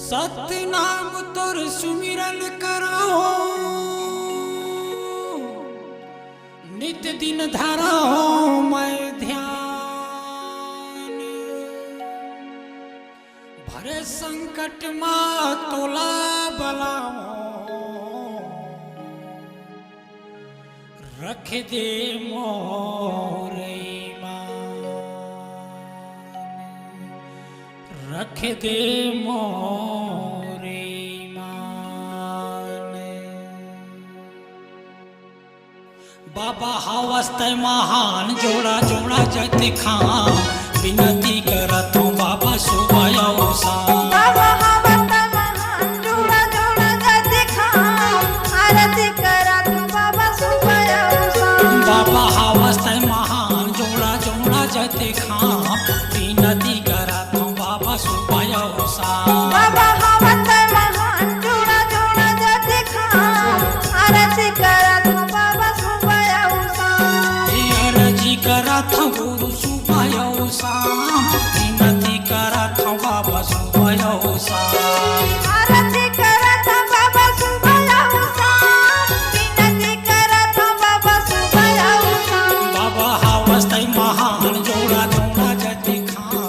सत्य नाम तोर सुमिरन करो, नित्य दिन धरो मैं ध्यान। भरे संकट मा तोला बलाओ, रख दे मोर ईमान, रख दे मोर ईमान। बाबा हवस्त महान जोड़ा जोड़ा जत खां, विनती करत हूँ बाबा सुबह शाम। बाबा हवस्त महान जोड़ा जोड़ा जत खां, आरती करत हूँ बाबा सुबह शाम। बाबा हवस्त महान जोड़ा जोड़ा जत खां, विनती करत हूँ बाबा सुबह शाम। बाबा हवस्त महान जोड़ा जोड़ा जत खां, आरती करत हूँ बाबा सुबह शाम। अर्जी करत हूँ गुरु सुबह शाम, विनती करत हूँ बाबा सुबह शाम। आरती करत हूँ बाबा सुबह शाम, विनती करत हूँ बाबा सुबह शाम। बाबा हवस्त महान जोड़ा जोड़ा जत खां,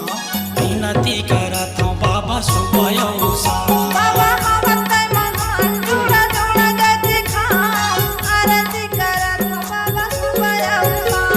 विनती करत हूँ बाबा सुबह शाम। बाबा हवस्त महान जोड़ा जोड़ा जत खां, आरती करत हूँ बाबा सुबह शाम।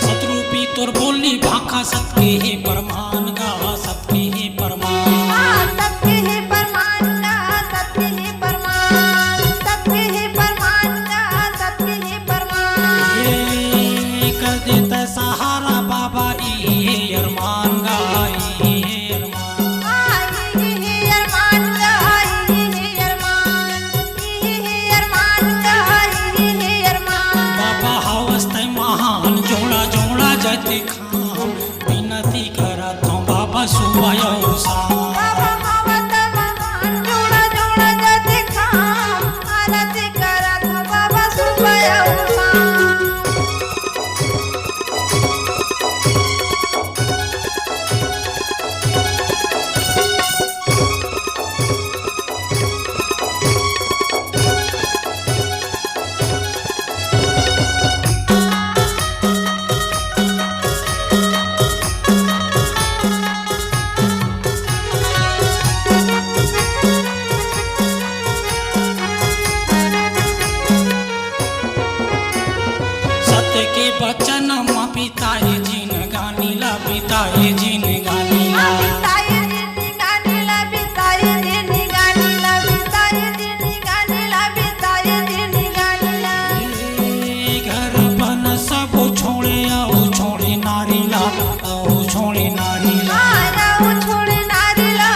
सतरूपी तोर बोली भाखा सत्य ही परमान गा, सत्य ही परमान। सत्य ही परमान का, सत्य ही परमान, सत्य ही परमान का, सत्य ही परमान। ये कर देता सहारा बाबा ई अरमान गा, ई अरमान। आई ही अरमान का, आई ही अरमान, ही अरमान का, ही अरमान। बाबा हवस्त महान जोड़ा जोड़ा जत खां, विनती करत हूँ बाबा सुबह शाम। बाबा हवस्त महान जोड़ा जोड़ा जत खां, आरती करत हूँ बाबा सुबह शाम। सत्य के बचन माँ पिताए जिन गानीला, पिताए जिन गानीला। बिताई दिन गानीला, बिताई दिन गानीला, बिताई दिन गानीला, बिताई दिन गानीला। ए घर बन सब छोड़े आओ छोड़े नारीला, आओ छोड़े नारीला। आओ छोड़े नारीला,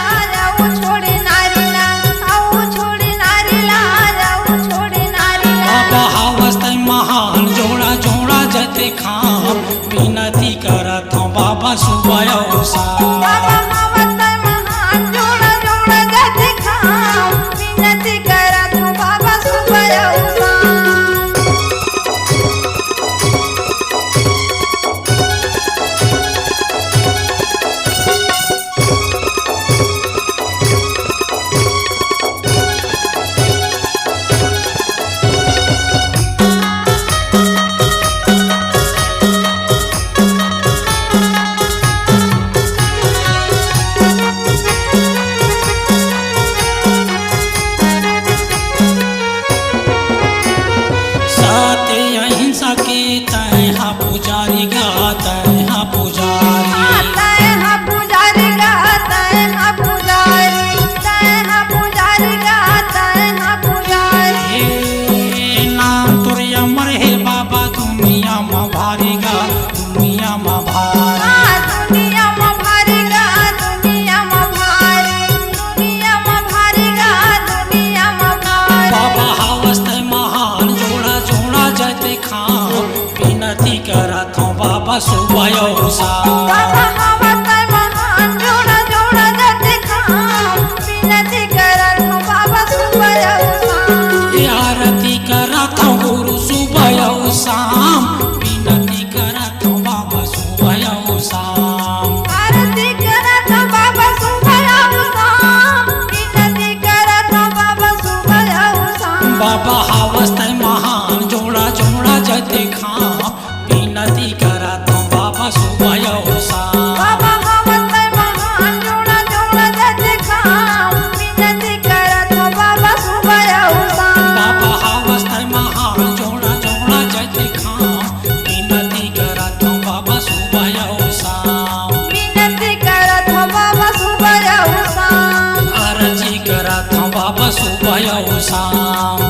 आओ छोड़े नारीला, आओ छोड़े नारीला, आओ छोड़े नारीला। बाबा हवस्त महान जोड़ा जोड़ा जत खां, विनती करत हूँ बाबा सुबह शाम। बाबा हवस्त महान जोड़ा जोड़ा जत खां, विनती करत हूँ बाबा सुबह शाम। बसू भयऊ साम